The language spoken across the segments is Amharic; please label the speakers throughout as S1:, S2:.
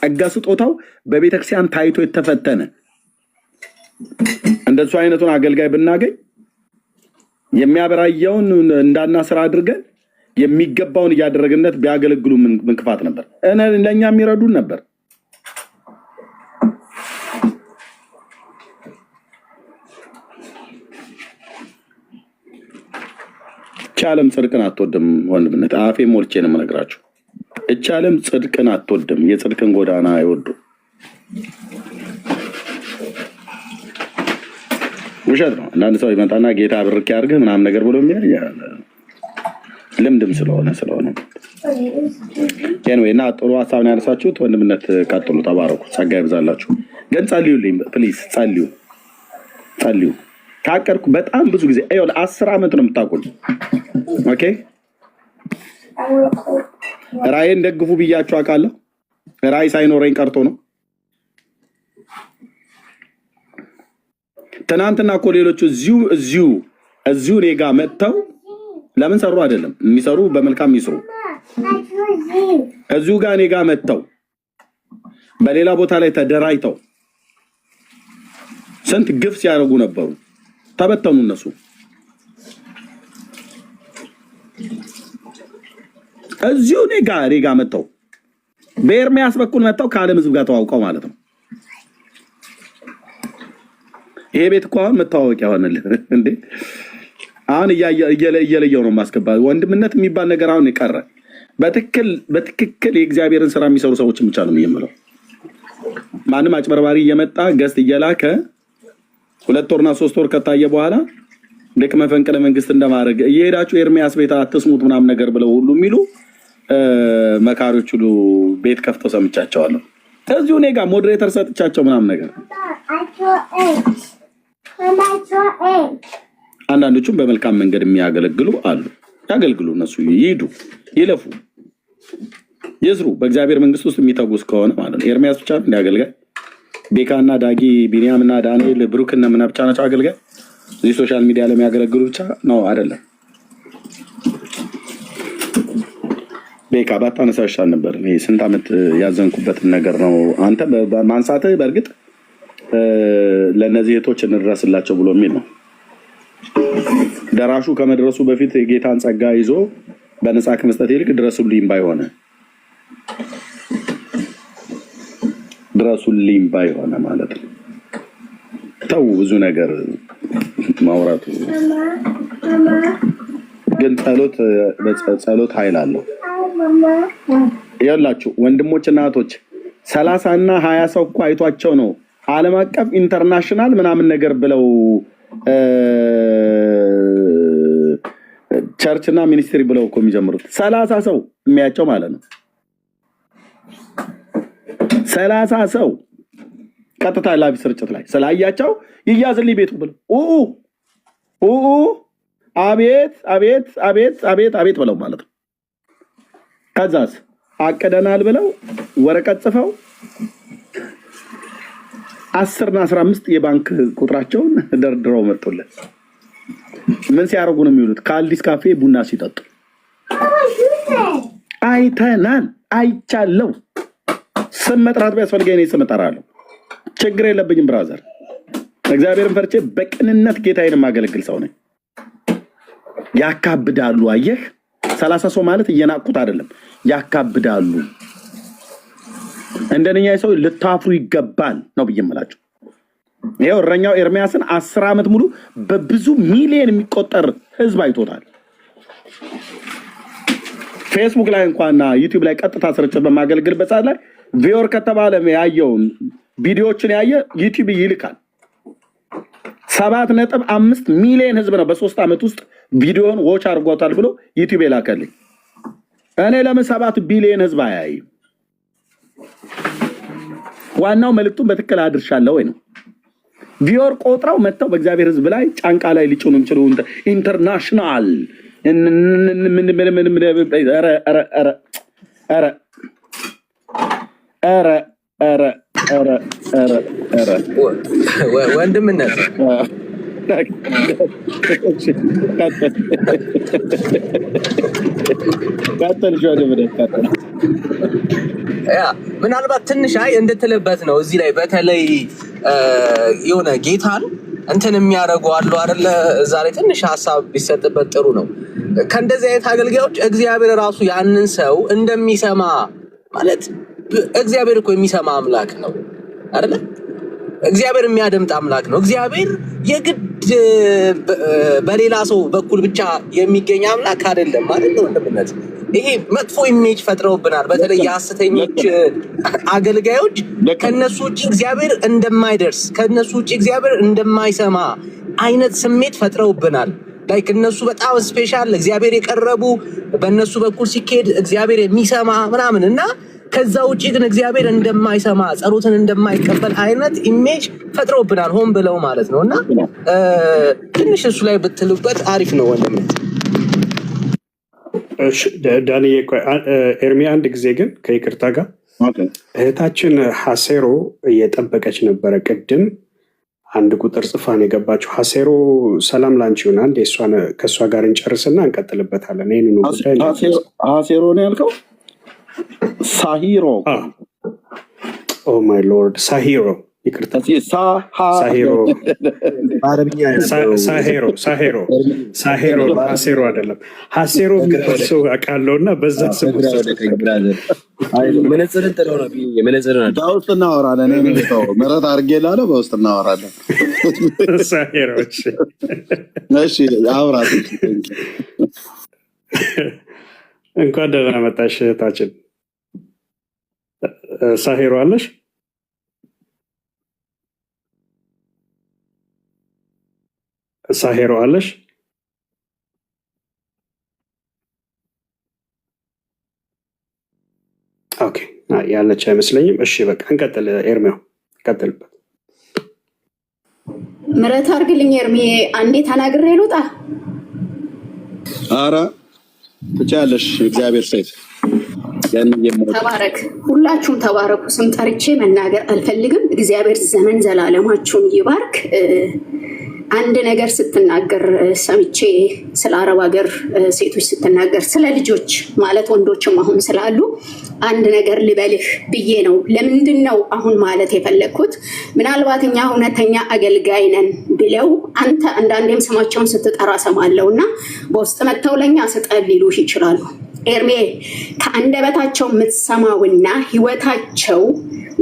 S1: ጸጋ ስጦታው በቤተክርስቲያን ታይቶ የተፈተነ እንደሱ አይነቱን አገልጋይ ብናገኝ የሚያበራየውን እንዳና ስራ አድርገን የሚገባውን ያደረገነት ቢያገለግሉ ምን ክፋት ነበር? ለኛ የሚረዱን ነበር። ቻለም ጽድቅን አትወድም ወንድምነት አፌ ሞልቼ ነው የምነግራችሁ። እቻለም ጽድቅን አትወድም፣ የጽድቅን ጎዳና አይወዱ። ውሸት ነው። አንዳንድ ሰው ይመጣና ጌታ ብርክ ያርግህ ምናምን ነገር ብሎ ልምድም ስለሆነ እና ጥሩ ሀሳብ ነው ያነሳችሁት። ወንድምነት ቀጥሉ፣ ተባረኩ፣ ጸጋ ይብዛላችሁ። ግን ጸልዩልኝ ፕሊዝ፣ ጸልዩ። ታቀርኩ በጣም ብዙ ጊዜ 10 ዓመት ነው የምታውቁኝ። ኦኬ ራእይን ደግፉ ብያችሁ አውቃለሁ። ራእይ ሳይኖረኝ ቀርቶ ነው። ትናንትና እኮ ሌሎቹ እዚሁ እኔ ጋ መጥተው ለምን ሰሩ አይደለም የሚሰሩ በመልካም ይስሩ። እዚሁ ጋር እኔ ጋ መጥተው በሌላ ቦታ ላይ ተደራይተው ስንት ግፍ ሲያደርጉ ነበሩ። ተበተኑ እነሱ። እዚሁ እኔ ጋ መጥተው በኤርሚያስ በኩል መጥተው ከዓለም ሕዝብ ጋር ተዋውቀው ማለት ነው። ይሄ ቤት እኮ አሁን መታወቂያ ሆነልህ እንዴ? አሁን እየለየው ነው ማስገባ። ወንድምነት የሚባል ነገር አሁን ይቀረ። በትክክል የእግዚአብሔርን ስራ የሚሰሩ ሰዎች ብቻ ነው የሚየምለው። ማንም አጭበርባሪ እየመጣ ገስት እየላከ 2 ወርና 3 ወር ከታየ በኋላ ልክ መፈንቅለ መንግስት እንደማድረግ እየሄዳችሁ ኤርሚያስ ቤት አትስሙት ምናምን ነገር ብለው ሁሉ የሚሉ መካሪዎች ሁሉ ቤት ከፍተው ሰምቻቸዋለሁ። እዚሁ እኔ ጋር ሞዴሬተር ሰጥቻቸው ምናምን ነገር አንዳንዶቹም በመልካም መንገድ የሚያገለግሉ አሉ። ያገልግሉ፣ እነሱ ይሄዱ፣ ይለፉ፣ ይዝሩ። በእግዚአብሔር መንግስት ውስጥ የሚተጉስ ከሆነ ማለት ነው። ኤርሚያስ ብቻ ነው ያገልጋይ። ቤካና ዳጊ፣ ቢኒያምና ዳንኤል፣ ብሩክና ምና ብቻ ናቸው አገልጋይ። እዚህ ሶሻል ሚዲያ ለሚያገለግሉ ብቻ ነው አይደለም። ቤካ ባታነሳሽ ነበር። ይሄ ስንት ዓመት ያዘንኩበትን ነገር ነው አንተ ማንሳትህ። በእርግጥ ለነዚህ እህቶች እንድረስላቸው ብሎ የሚል ነው። ደራሹ ከመድረሱ በፊት የጌታን ጸጋ ይዞ በነፃ ከመስጠት ይልቅ ድረሱልኝ ባይሆነ ማለት ነው። ተው ብዙ ነገር ማውራቱ ግን ጸሎት ኃይል አለው። ያላችሁ ወንድሞችና እህቶች 30 እና 20 ሰው እኮ አይቷቸው ነው ዓለም አቀፍ ኢንተርናሽናል ምናምን ነገር ብለው ቸርችና ሚኒስትሪ ብለው እኮ የሚጀምሩት 30 ሰው የሚያቸው ማለት ነው። 30 ሰው ቀጥታ ላይቭ ስርጭት ላይ ስላያቸው ይያዝልኝ ቤቱ ብለው አቤት ብለው ማለት ነው። ከዛስ አቀደናል ብለው ወረቀት ጽፈው 10 እና 15 የባንክ ቁጥራቸውን ደርድረው መጥቶለት ምን ሲያደርጉ ነው የሚውሉት? ከአዲስ ካፌ ቡና ሲጠጡ አይተናል። አይቻለው። ስም መጥራት ቢያስፈልገኝ ስም እጠራለሁ። ችግር የለብኝም ብራዘር። እግዚአብሔርን ፈርቼ በቅንነት ጌታዬን የማገለግል ሰው ነኝ። ያካብዳሉ። አየህ 30 ሰው ማለት እየናቁት አይደለም፣ ያካብዳሉ። እንደነኛ ሰው ልታፍሩ ይገባል ነው ብየምላችሁ። ይሄው እረኛው ኤርሚያስን 10 ዓመት ሙሉ በብዙ ሚሊዮን የሚቆጠር ህዝብ አይቶታል። ፌስቡክ ላይ እንኳንና ዩቲዩብ ላይ ቀጥታ ስርጭት በማገልግልበት ሰዓት ላይ ቪዮር ከተባለ ያየውን ቪዲዮዎችን ያየ ዩቲዩብ ይልካል። 7.5 ሚሊዮን ህዝብ ነው በ3 ዓመት ውስጥ ቪዲዮን ዎች አድርጎታል ብሎ ዩቲዩብ የላከልኝ። እኔ ለምን 7 ቢሊዮን ህዝብ አያይም? ዋናው መልእክቱን በትክክል አድርሻለሁ ወይ ነው። ቪዮር ቆጥራው መጥተው በእግዚአብሔር ህዝብ ላይ ጫንቃ ላይ ሊጭኑ የሚችሉ ኢንተርናሽናል
S2: ወንድምነት
S1: ቀጥል
S2: ያ ምናልባት ትንሽ አይ እንድትልበት ነው እዚህ ላይ በተለይ የሆነ ጌታን እንትን የሚያደርጉ አሉ አይደለ? እዛ ላይ ትንሽ ሀሳብ ቢሰጥበት ጥሩ ነው። ከእንደዚህ አይነት አገልጋዮች እግዚአብሔር ራሱ ያንን ሰው እንደሚሰማ ማለት እግዚአብሔር እኮ የሚሰማ አምላክ ነው አይደለ? እግዚአብሔር የሚያደምጥ አምላክ ነው። እግዚአብሔር የግድ በሌላ ሰው በኩል ብቻ የሚገኝ አምላክ አይደለም ማለት ነው። እንደምነት ይሄ መጥፎ ኢሜጅ ፈጥረውብናል። በተለይ የሐሰተኞች አገልጋዮች ከነሱ ውጪ እግዚአብሔር እንደማይደርስ ከነሱ ውጪ እግዚአብሔር እንደማይሰማ አይነት ስሜት ፈጥረውብናል። ላይክ እነሱ በጣም ስፔሻል እግዚአብሔር የቀረቡ በእነሱ በኩል ሲኬድ እግዚአብሔር የሚሰማ ምናምን እና ከዛ ውጪ ግን እግዚአብሔር እንደማይሰማ ጸሎትን እንደማይቀበል አይነት ኢሜጅ ፈጥረውብናል ሆን ብለው ማለት ነውና ትንሽ እሱ ላይ ብትሉበት አሪፍ ነው ወንድም።
S3: እሺ ዳንኤ ኤርሚ አንድ ጊዜ ግን ከይቅርታ ጋር እህታችን ሐሴሮ እየጠበቀች ነበረ። ቅድም አንድ ቁጥር ጽፋን የገባችው ሐሴሮ ሰላም ላንቺ ይሁን። አንድ ከእሷ ጋር እንጨርስና እንቀጥልበታለን። ይህንኑ ጉዳይ
S1: ሐሴሮ ነው ያልከው? ሳሂሮ
S3: ኦ ማይ ሎርድ ሳሂሮ ይቅርታ ሳሂሮ ሳሂሮ ሐሴሮ አይደለም። ሐሴሮ የሚባል ሰው አውቃለሁ እና በዛ ስም
S2: መነጽርን ጥለው ነው የመነጽርን
S1: በውስጥ እናወራለን። ምሕረት አድርጌልሃለሁ በውስጥ እናወራለን።
S3: ሳሂሮች
S1: እሺ አውራት።
S3: እንኳን ደህና መጣሽ እህታችን ሳሂሮ አለሽ? ሳሂሮ አለሽ? ኦኬ ያለች አይመስለኝም። እሺ በቃ እንቀጥል። ኤርሚያው ቀጥልበት።
S4: ምሕረት አድርግልኝ ኤርሚ፣ አንዴ ተናግሬ ልውጣ።
S1: ኧረ ትችያለሽ። እግዚአብሔር ሴት
S4: ተባረክ። ሁላችሁም ተባረኩ። ስም ጠርቼ መናገር አልፈልግም። እግዚአብሔር ዘመን ዘላለማችሁን ይባርክ። አንድ ነገር ስትናገር ሰምቼ ስለ አረብ ሀገር ሴቶች ስትናገር ስለ ልጆች ማለት ወንዶችም አሁን ስላሉ አንድ ነገር ልበልህ ብዬ ነው። ለምንድን ነው አሁን ማለት የፈለግኩት? ምናልባት እኛ እውነተኛ አገልጋይ ነን ብለው አንተ አንዳንዴም ስማቸውን ስትጠራ ሰማለው እና በውስጥ መጥተው ለእኛ ስጠን ሊሉሽ ይችላሉ። ኤርሜ ከአንደበታቸው የምትሰማውና ህይወታቸው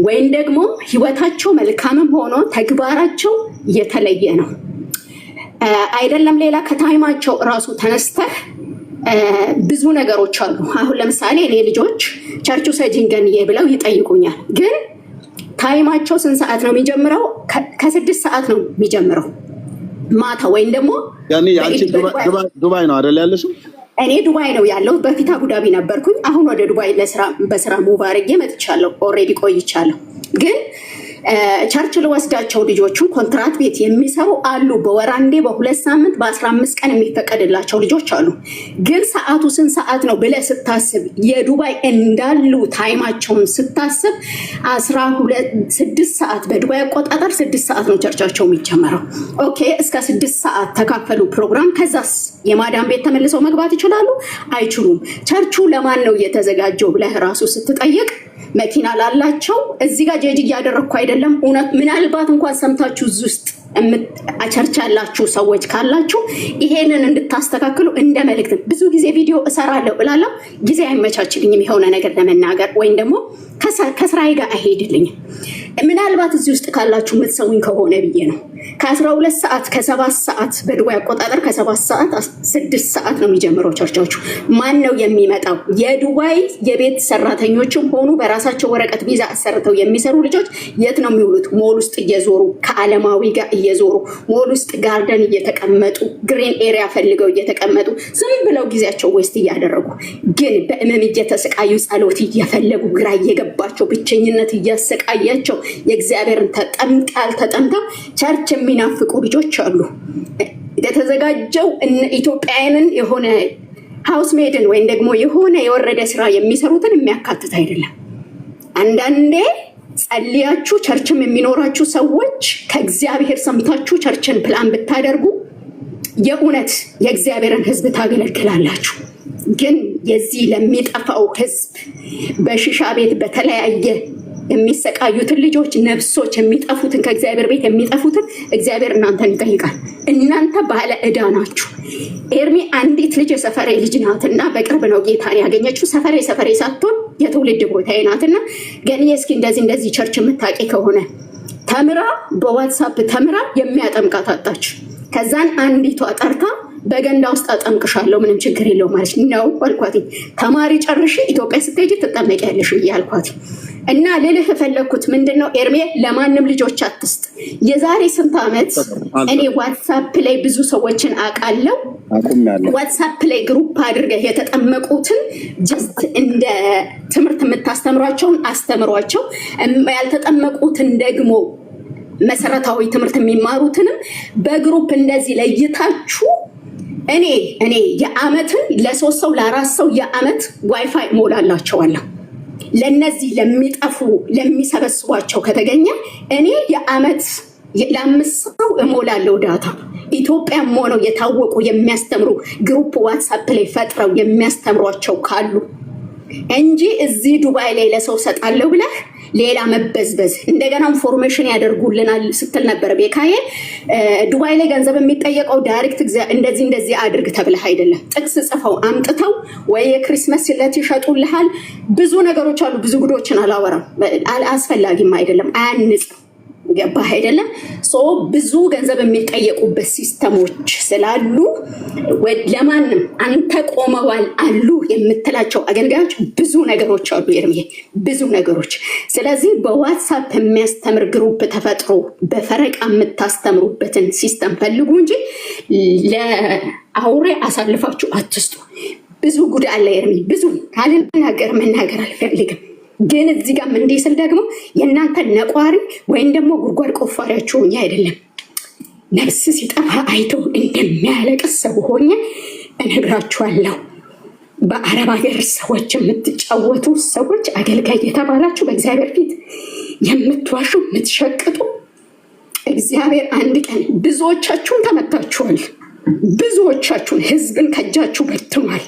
S4: ወይም ደግሞ ህይወታቸው መልካምም ሆኖ ተግባራቸው የተለየ ነው አይደለም። ሌላ ከታይማቸው እራሱ ተነስተህ ብዙ ነገሮች አሉ። አሁን ለምሳሌ እኔ ልጆች ቸርቹ ሰጂንገንዬ ብለው ይጠይቁኛል። ግን ታይማቸው ስንት ሰዓት ነው የሚጀምረው? ከ6 ሰዓት ነው የሚጀምረው ማታ። ወይም ደግሞ
S1: ዱባይ ነው አይደል ያለሽው?
S4: እኔ ዱባይ ነው ያለው። በፊት አቡዳቢ ነበርኩኝ። አሁን ወደ ዱባይ በስራ ሙቭ አድርጌ መጥቻለሁ። ኦልሬዲ ቆይቻለሁ። ግን ቸርች ልወስዳቸው ልጆቹን ኮንትራት ቤት የሚሰሩ አሉ። በወር አንዴ፣ በ2 ሳምንት፣ በ15 ቀን የሚፈቀድላቸው ልጆች አሉ። ግን ሰዓቱ ስንት ሰዓት ነው ብለህ ስታስብ የዱባይ እንዳሉ ታይማቸውን ስታስብ 6 ሰዓት በዱባይ አቆጣጠር 6 ሰዓት ነው ቸርቻቸው የሚጀመረው። ኦኬ እስከ 6 ሰዓት ተካፈሉ ፕሮግራም። ከዛስ የማዳም ቤት ተመልሰው መግባት ይችላሉ? አይችሉም። ቸርቹ ለማን ነው እየተዘጋጀው ብለህ ራሱ ስትጠይቅ መኪና ላላቸው እዚህ ጋር ጀጅ እያደረግኩ አይደለም። እውነት ምናልባት እንኳን ሰምታችሁ እዚህ ውስጥ ቸርች ያላችሁ ሰዎች ካላችሁ ይሄንን እንድታስተካክሉ እንደ መልእክት። ብዙ ጊዜ ቪዲዮ እሰራለሁ እላለሁ፣ ጊዜ አይመቻችልኝም የሆነ ነገር ለመናገር ወይም ደግሞ ከስራዬ ጋር አይሄድልኝም። ምናልባት እዚህ ውስጥ ካላችሁ የምትሰሙኝ ከሆነ ብዬ ነው። ከ12 ሰዓት ከ7 ሰዓት በዱባይ አቆጣጠር ከ7 ሰዓት 6 ሰዓት ነው የሚጀምረው ቸርቻቹ። ማን ነው የሚመጣው? የዱባይ የቤት ሰራተኞችም ሆኑ በራሳቸው ወረቀት ቪዛ አሰርተው የሚሰሩ ልጆች የት ነው የሚውሉት? ሞል ውስጥ እየዞሩ ከዓለማዊ ጋር እየዞሩ ሞል ውስጥ ጋርደን እየተቀመጡ ግሪን ኤሪያ ፈልገው እየተቀመጡ ዝም ብለው ጊዜያቸው ዌስት እያደረጉ ግን በእመም እየተሰቃዩ ጸሎት እየፈለጉ ግራ እየገባቸው ብቸኝነት እያሰቃያቸው የእግዚአብሔርን ቃል ተጠምተው ቸርች የሚናፍቁ ልጆች አሉ። የተዘጋጀው ኢትዮጵያውያንን የሆነ ሃውስ ሜድን ወይም ደግሞ የሆነ የወረደ ስራ የሚሰሩትን የሚያካትት አይደለም። አንዳንዴ ጸልያችሁ ቸርችም የሚኖራችሁ ሰዎች ከእግዚአብሔር ሰምታችሁ ቸርችን ፕላን ብታደርጉ የእውነት የእግዚአብሔርን ሕዝብ ታገለግላላችሁ። ግን የዚህ ለሚጠፋው ህዝብ በሽሻ ቤት በተለያየ የሚሰቃዩትን ልጆች ነፍሶች የሚጠፉትን ከእግዚአብሔር ቤት የሚጠፉትን እግዚአብሔር እናንተን ይጠይቃል። እናንተ ባለ ዕዳ ናችሁ። ኤርሚ አንዲት ልጅ የሰፈሬ ልጅ ናትና በቅርብ ነው ጌታን ያገኘችው። ሰፈሬ ሳትሆን የትውልድ ቦታዬ ናትና ግን እስኪ እንደዚህ ቸርች የምታውቂ ከሆነ ተምራ በዋትሳፕ ተምራ የሚያጠምቃት አጣች። ከዛን አንዲቷ ጠርታ በገንዳ ውስጥ አጠምቅሻለሁ ምንም ችግር የለው ማለት ነው አልኳት። ተማሪ ጨርሽ ኢትዮጵያ ስትሄጂ ትጠመቂያለሽ እያልኳት እና ልልህ ፈለግኩት ምንድነው ኤርሜ ለማንም ልጆች አትስጥ። የዛሬ ስንት ዓመት እኔ ዋትሳፕ ላይ ብዙ ሰዎችን አውቃለሁ። ዋትሳፕ ላይ ግሩፕ አድርገህ የተጠመቁትን ጀስት እንደ ትምህርት የምታስተምሯቸውን አስተምሯቸው፣ ያልተጠመቁትን ደግሞ መሰረታዊ ትምህርት የሚማሩትንም በግሩፕ እንደዚህ ለይታችሁ እኔ የአመትን ለ3 ሰው ለ4 ሰው የአመት ዋይፋይ ሞላላቸዋለሁ። ለነዚህ ለሚጠፉ ለሚሰበስቧቸው ከተገኘ እኔ የአመት ለ5 ሰው እሞላለሁ ዳታ። ኢትዮጵያም ሆነው የታወቁ የሚያስተምሩ ግሩፕ ዋትሳፕ ላይ ፈጥረው የሚያስተምሯቸው ካሉ እንጂ እዚህ ዱባይ ላይ ለሰው ሰጣለሁ ብለህ ሌላ መበዝበዝ እንደገና ኢንፎርሜሽን ያደርጉልናል ስትል ነበር ቤካዬ። ዱባይ ላይ ገንዘብ የሚጠየቀው ዳይሬክት እንደዚህ አድርግ ተብለህ አይደለም። ጥቅስ ጽፈው አምጥተው ወይ የክሪስማስ ዕለት ይሸጡልሃል። ብዙ ነገሮች አሉ። ብዙ ጉዶችን አላወራም፣ አስፈላጊም አይደለም፣ አያንጽም። ገባህ አይደለም? ብዙ ገንዘብ የሚጠየቁበት ሲስተሞች ስላሉ ለማንም አንተ ቆመዋል አሉ የምትላቸው አገልጋዮች ብዙ ነገሮች አሉ ኤርሚዬ፣ ብዙ ነገሮች። ስለዚህ በዋትሳፕ የሚያስተምር ግሩፕ ተፈጥሮ በፈረቃ የምታስተምሩበትን ሲስተም ፈልጉ እንጂ ለአውሬ አሳልፋችሁ አትስጡ። ብዙ ጉድ አለ ኤርሚ፣ ብዙ መናገር አልፈልግም። ግን እዚህ ጋር እንዲህ ስል ደግሞ የእናንተ ነቋሪ ወይም ደግሞ ጉድጓድ ቆፋሪያችሁ ሆኜ አይደለም፣ ነፍስ ሲጠፋ አይቶ እንደሚያለቅስ ሰው ሆኜ እነግራችኋለሁ። በአረብ ሀገር ሰዎች የምትጫወቱ ሰዎች አገልጋይ የተባላችሁ በእግዚአብሔር ፊት የምትዋሹ የምትሸቅጡ፣ እግዚአብሔር አንድ ቀን ብዙዎቻችሁን ተመታችኋል። ብዙዎቻችሁን ህዝብን ከእጃችሁ በትኗል።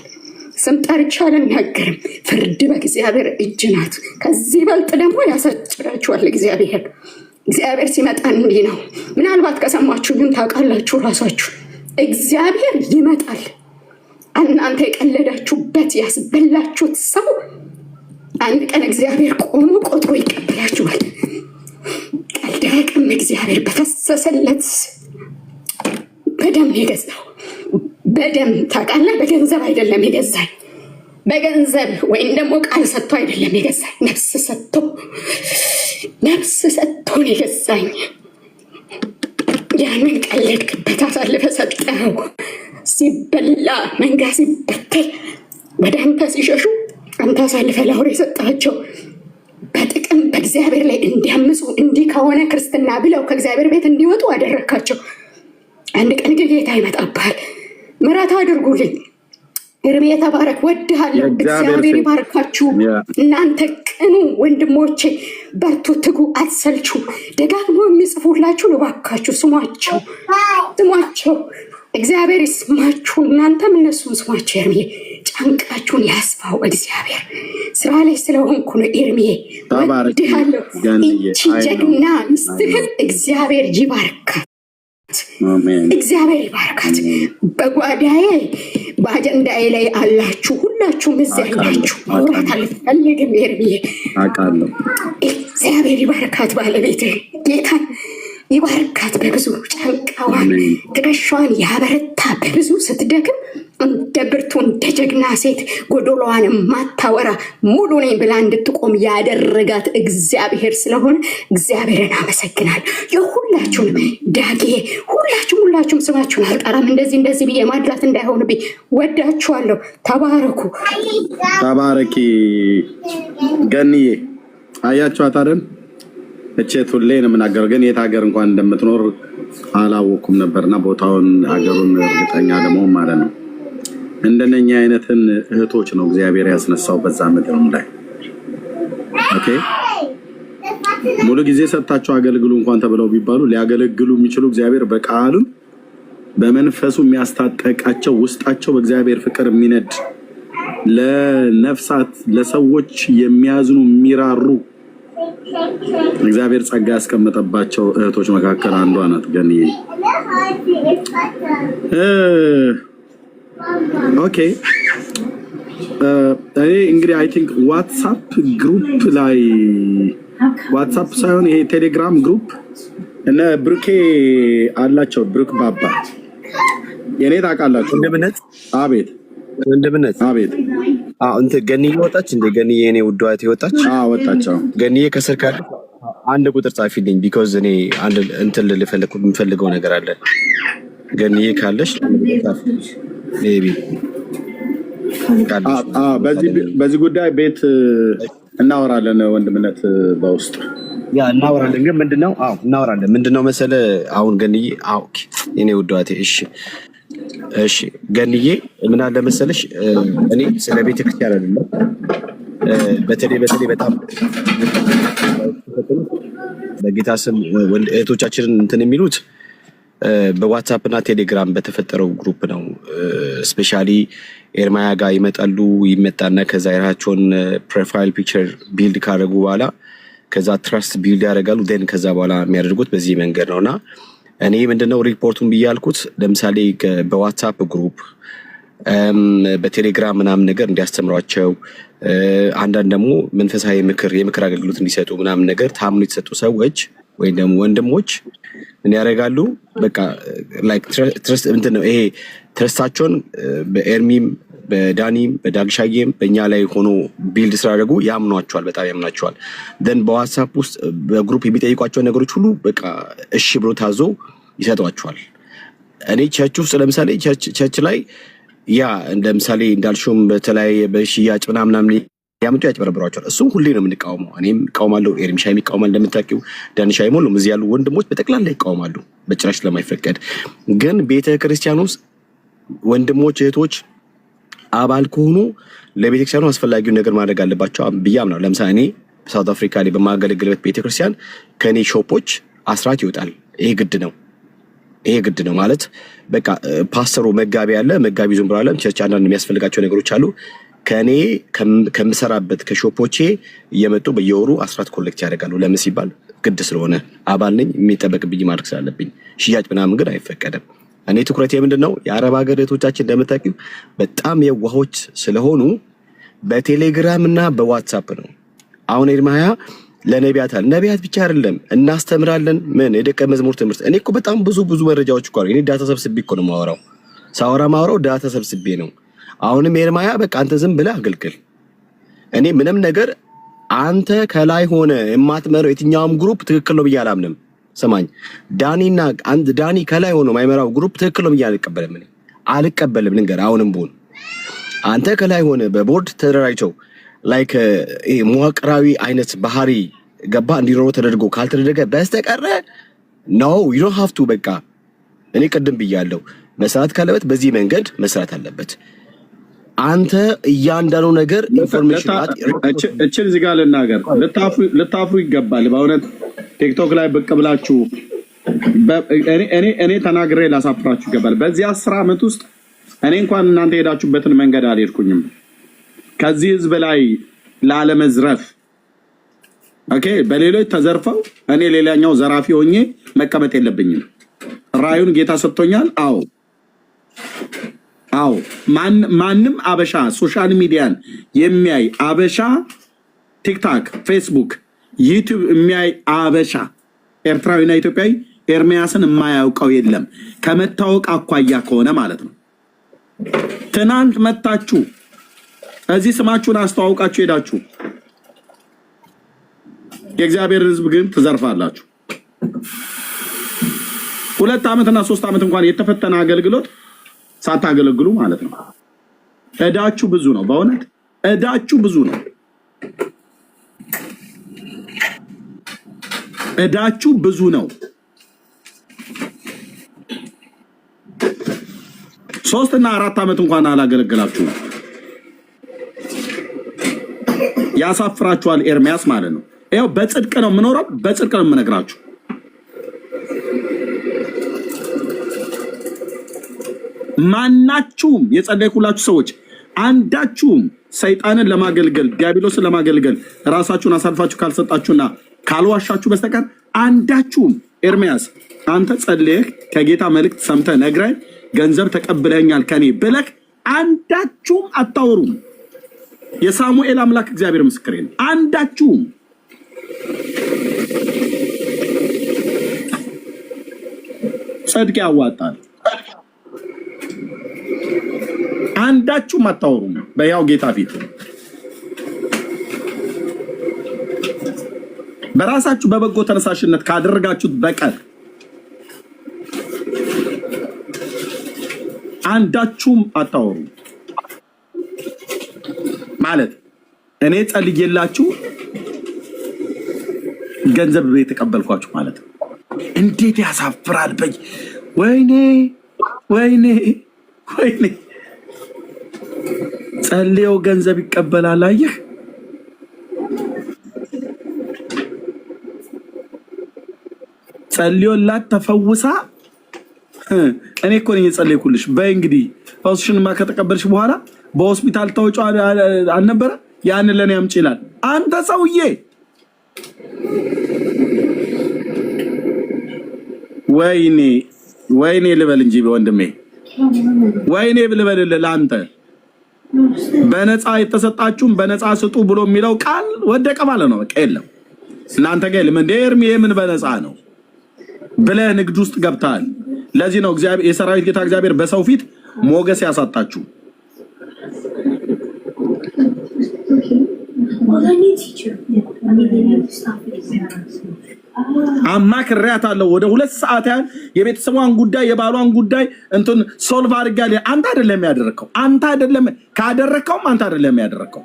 S4: ስም ጠርቼ አልናገርም። ፍርድ በእግዚአብሔር እጅ ናት። ከዚህ በልጥ ደግሞ ያሳጭራችኋል እግዚአብሔር ሲመጣ እንዲህ ነው። ምናልባት ከሰማችሁ ግን ታውቃላችሁ ራሳችሁ። እግዚአብሔር ይመጣል። እናንተ የቀለዳችሁበት ያስበላችሁት ሰው አንድ ቀን እግዚአብሔር ቆሞ ቆጥሮ ይቀበላችኋል። ቀልድ አያውቅም እግዚአብሔር። በፈሰሰለት በደም የገዛው በደም ታውቃለህ። በገንዘብ አይደለም የገዛኝ፣ በገንዘብ ወይም ደግሞ ቃል ሰጥቶ አይደለም የገዛኝ፣ ነፍስ ሰጥቶ ነው የገዛኝ። ያንን ቀለድክበት፣ አሳልፈ ሰጠኸው። ሲበላ መንጋ ሲበተል ወደ አንተ ሲሸሹ አንተ አሳልፈ ለአውሬ የሰጣቸው በጥቅም በእግዚአብሔር ላይ እንዲያምፁ፣ እንዲህ ከሆነ ክርስትና ብለው ከእግዚአብሔር ቤት እንዲወጡ አደረካቸው። አንድ ቀን ግን ጌታ ይመጣብሃል። ምሕረት አድርጉልኝ። ኤርሚ የተባረክ ወድሃለሁ። እግዚአብሔር ይባርካችሁ። እናንተ ቅኑ ወንድሞቼ፣ በርቱ፣ ትጉ፣ አትሰልቹ። ደጋግሞ የሚጽፉላችሁ እባካችሁ ስሟቸው። እግዚአብሔር ይስማችሁ። እናንተም እነሱን ስሟቸው። ኤርሚ ጫንቃችሁን ያስፋው እግዚአብሔር። ስራ ላይ ስለሆንኩ ነው ኤርሚዬ፣ ወድሃለሁ። ይቺ ጀግና ሚስትህን እግዚአብሔር ይባርካት። እግዚአብሔር ይባርካት። በጓዳዬ በአጀንዳዬ ላይ አላችሁ፣ ሁላችሁም እዚያ ያላችሁ ማውራት አልፈልግም። ኤርሚዬ እግዚአብሔር ይባርካት። ባለቤትህ ጌታን ይባርካት። በብዙ ጫንቃዋን ትከሻዋን ያበረታ። በብዙ ስትደክም እንደ ብርቱ እንደ ጀግና ሴት ጎዶሎዋን ማታወራ ሙሉ ነኝ ብላ እንድትቆም ያደረጋት እግዚአብሔር ስለሆነ እግዚአብሔርን አመሰግናል። የሁላችሁንም ዳጌ ሁላችሁም ስማችሁን አልጠራም። እንደዚህ ብዬ ማድላት እንዳይሆንብኝ ወዳችኋለሁ። ተባረኩ።
S1: ተባረኪ ገንዬ። አያችኋት አይደል? እቼት ሁሌ ነው የምናገረው፣ ግን የት ሀገር እንኳን እንደምትኖር አላወኩም ነበርና ቦታውን ሀገሩን እርግጠኛ ለመሆን ማለት ነው። እንደነኛ አይነትን እህቶች ነው እግዚአብሔር ያስነሳው በዛ ምድርም ላይ። ኦኬ ሙሉ ጊዜ ሰጣቸው አገልግሉ እንኳን ተብለው ቢባሉ ሊያገለግሉ የሚችሉ እግዚአብሔር በቃሉም በመንፈሱ የሚያስታጠቃቸው ውስጣቸው በእግዚአብሔር ፍቅር የሚነድ ለነፍሳት ለሰዎች የሚያዝኑ የሚራሩ እግዚአብሔር ጸጋ ያስቀመጠባቸው እህቶች መካከል አንዷ ናት ገንዬ። ኦኬ እኔ እንግዲህ አይ ቲንክ ዋትስአፕ ግሩፕ ላይ ዋትስአፕ ሳይሆን ይሄ ቴሌግራም ግሩፕ እነ ብሩኬ አላቸው። ብሩክ ባባ የኔ ታውቃላችሁ?
S5: እንደምነት
S1: አቤት፣
S5: እንደምነት
S1: አቤት።
S5: እንትን ገንዬ ወጣች እንደ ገንዬ የኔ ውድ እህቴ ወጣች።
S1: ወጣች።
S5: ገንዬ ከስር ካለ አንድ ቁጥር ጻፊልኝ። ቢኮዝ እኔ አንድ እንትን የምፈልገው ነገር አለ። ገንዬ ካለሽ ሜቢ
S1: በዚህ ጉዳይ ቤት እናወራለን። ወንድምነት በውስጥ
S5: ያ እናወራለን። ግን ምንድነው? እናወራለን። ምንድነው መሰለህ አሁን ገንዬ የኔ ውድ እህቴ እሺ ገንዬ ምን አለ መሰለሽ፣ እኔ ስለ ቤተክርስቲያን አይደለም በተለይ በጣም በጌታ ስም እህቶቻችንን እንትን የሚሉት በዋትሳፕ እና ቴሌግራም በተፈጠረው ግሩፕ ነው። ስፔሻሊ ኤርማያ ጋር ይመጣሉ። ይመጣና ከዛ የራሳቸውን ፕሮፋይል ፒክቸር ቢልድ ካደረጉ በኋላ ከዛ ትራስት ቢልድ ያደርጋሉ። ን ከዛ በኋላ የሚያደርጉት በዚህ መንገድ ነው እና እኔ ምንድነው ሪፖርቱን ብያልኩት፣ ለምሳሌ በዋትሳፕ ግሩፕ በቴሌግራም ምናምን ነገር እንዲያስተምሯቸው፣ አንዳንድ ደግሞ መንፈሳዊ የምክር አገልግሎት እንዲሰጡ ምናምን ነገር ታምኖ የተሰጡ ሰዎች ወይም ደግሞ ወንድሞች ምን ያደርጋሉ? በቃ ላይክ ትረስት እንትን ነው ይሄ ትረስታቸውን በኤርሚም በዳኒም በዳግሻዬም በእኛ ላይ ሆኖ ቢልድ ስላደረጉ ያምኗቸዋል፣ በጣም ያምናቸዋል። ደን በዋትሳፕ ውስጥ በግሩፕ የሚጠይቋቸው ነገሮች ሁሉ በቃ እሺ ብሎ ታዞ ይሰጧቸዋል። እኔ ቸርች ውስጥ ለምሳሌ ቸርች ላይ ያ ለምሳሌ እንዳልሽውም በተለያየ በሽያጭ ምናምን ያመጡ ያጭበረብሯቸዋል። እሱም ሁሌ ነው የምንቃወመው። እኔም እቃወማለሁ፣ ኤርሚሻይም ይቃወማል፣ እንደምታውቂው ዳንሻይም፣ ሁሉም እዚህ ያሉ ወንድሞች በጠቅላላ ይቃወማሉ፣ በጭራሽ ስለማይፈቀድ። ግን ቤተክርስቲያን ውስጥ ወንድሞች እህቶች አባል ከሆኑ ለቤተክርስቲያኑ አስፈላጊውን ነገር ማድረግ አለባቸው ብዬ አምናለሁ። ለምሳሌ እኔ ሳውት አፍሪካ ላይ በማገለግልበት ቤተክርስቲያን ከኔ ሾፖች አስራት ይወጣል። ይሄ ግድ ነው ማለት በቃ ፓስተሩ መጋቢ ያለ መጋቢ ዞን ብራለ ቸርች አንዳንድ የሚያስፈልጋቸው ነገሮች አሉ። ከኔ ከምሰራበት ከሾፖቼ እየመጡ በየወሩ አስራት ኮሌክት ያደርጋሉ። ለምን ሲባል ግድ ስለሆነ አባል ነኝ፣ የሚጠበቅብኝ ማድረግ ስላለብኝ። ሽያጭ ምናምን ግን አይፈቀድም። እኔ ትኩረቴ ምንድነው የአረብ ሀገር እህቶቻችን እንደምታውቂው በጣም የዋሆች ስለሆኑ በቴሌግራም እና በዋትሳፕ ነው። አሁን ኤርማያ ለነቢያት ነቢያት ብቻ አይደለም እናስተምራለን። ምን የደቀ መዝሙር ትምህርት እኔ እኮ በጣም ብዙ መረጃዎች እኮ እኔ ዳታ ሰብስቤ እኮ ነው የማወራው። ማወራው ዳታ ሰብስቤ ነው። አሁንም ኤርማያ በቃ አንተ ዝም ብለህ አገልግል። እኔ ምንም ነገር አንተ ከላይ ሆነ የማትመራው የትኛውም ግሩፕ ትክክል ነው ብዬ አላምንም። ሰማኝ ዳኒ ከላይ ሆኖ ማይመራው ግሩፕ ትክክል ነው ብዬ አልቀበልም። ልንገር አሁንም ቢሆን አንተ ከላይ ሆነ በቦርድ ተደራጅተው ላይክ መዋቅራዊ አይነት ባህሪ ገባ እንዲኖረው ተደርጎ ካልተደረገ በስተቀረ ነው ዩ ዶንት ሃቭ ቱ በቃ እኔ ቅድም ብያለሁ። መስራት ካለበት በዚህ መንገድ መስራት አለበት። አንተ እያንዳንዱ ነገር ኢንፎርሜሽን
S1: እችን እዚህ ጋር ልናገር፣ ልታፍሩ ይገባል። በእውነት ቲክቶክ ላይ ብቅ ብላችሁ እኔ ተናግሬ ላሳፍራችሁ ይገባል። በዚህ 10 ዓመት ውስጥ እኔ እንኳን እናንተ ሄዳችሁበትን መንገድ አልሄድኩኝም። ከዚህ ህዝብ ላይ ላለመዝረፍ በሌሎች ተዘርፈው እኔ ሌላኛው ዘራፊ ሆኜ መቀመጥ የለብኝም። ራዩን ጌታ ሰጥቶኛል። አዎ ማንም አበሻ ሶሻል ሚዲያን የሚያይ አበሻ ቲክታክ፣ ፌስቡክ፣ ዩቲዩብ የሚያይ አበሻ ኤርትራዊና ኢትዮጵያዊ ኤርሚያስን የማያውቀው የለም። ከመታወቅ አኳያ ከሆነ ማለት ነው። ትናንት መታችሁ እዚህ ስማችሁን አስተዋውቃችሁ ሄዳችሁ የእግዚአብሔር ህዝብ ግን ትዘርፋላችሁ። 2 ዓመትና 3 ዓመት እንኳን የተፈተነ አገልግሎት ሳታገለግሉ ማለት ነው። እዳችሁ ብዙ ነው። በእውነት እዳችሁ ብዙ ነው። እዳችሁ ብዙ ነው። 3 እና 4 ዓመት እንኳን አላገለግላችሁም። ያሳፍራችኋል ኤርሚያስ ማለት ነው። ይኸው በጽድቅ ነው የምኖረው፣ በጽድቅ ነው የምነግራችሁ። ማናችሁም የጸለይኩላችሁ ሰዎች አንዳችሁም ሰይጣንን ለማገልገል ዲያብሎስን ለማገልገል ራሳችሁን አሳልፋችሁ ካልሰጣችሁና ካልዋሻችሁ በስተቀር አንዳችሁም ኤርሚያስ አንተ ጸልየህ ከጌታ መልእክት ሰምተህ ነግረህ ገንዘብ ተቀብለኛል ከኔ ብለህ አንዳችሁም አታወሩም። የሳሙኤል አምላክ እግዚአብሔር ምስክሬ ነው። አንዳችሁም ጽድቅ ያዋጣል። አንዳችሁም አታወሩም በያው ጌታ ፊት በራሳችሁ በበጎ ተነሳሽነት ካደረጋችሁት በቀር አንዳችሁም አታወሩም። ማለት እኔ ጸልዬላችሁ ገንዘብ የተቀበልኳችሁ ማለት ነው። እንዴት ያሳፍራል! በይ ወይኔ ወይኔ ወይኔ! ጸልየው ገንዘብ ይቀበላል። አየህ፣ ጸልዮላት ተፈውሳ እኔ እኮ ነኝ የጸለይኩልሽ። በይ እንግዲህ ፈውስሽንማ ከተቀበልሽ በኋላ በሆስፒታል ተወጪ አልነበረ? ያን ለኔ አምጪ ይላል። አንተ ሰውዬ ወይኔ ወይኔ ልበል እንጂ ወንድሜ፣ ወይኔ ልበልልህ ለአንተ። በነፃ የተሰጣችሁም በነፃ ስጡ ብሎ የሚለው ቃል ወደቀ ማለት ነው። በቃ የለም እናንተ ጋር የለም። እንደ ኤርሚ ምን በነፃ ነው ብለህ ንግድ ውስጥ ገብተሃል። ለዚህ ነው እግዚአብሔር የሰራዊት ጌታ እግዚአብሔር በሰው ፊት ሞገስ ያሳጣችሁ። አማክሬያታለሁ ወደ 2 ሰዓት ያህል የቤተሰቧን ጉዳይ የባሏን ጉዳይ እንትን ሶልቭ አድርጋለሁ። አንተ አይደለም ያደረከው፣ አንተ አይደለም ካደረከው፣ አንተ አይደለም ያደረከው።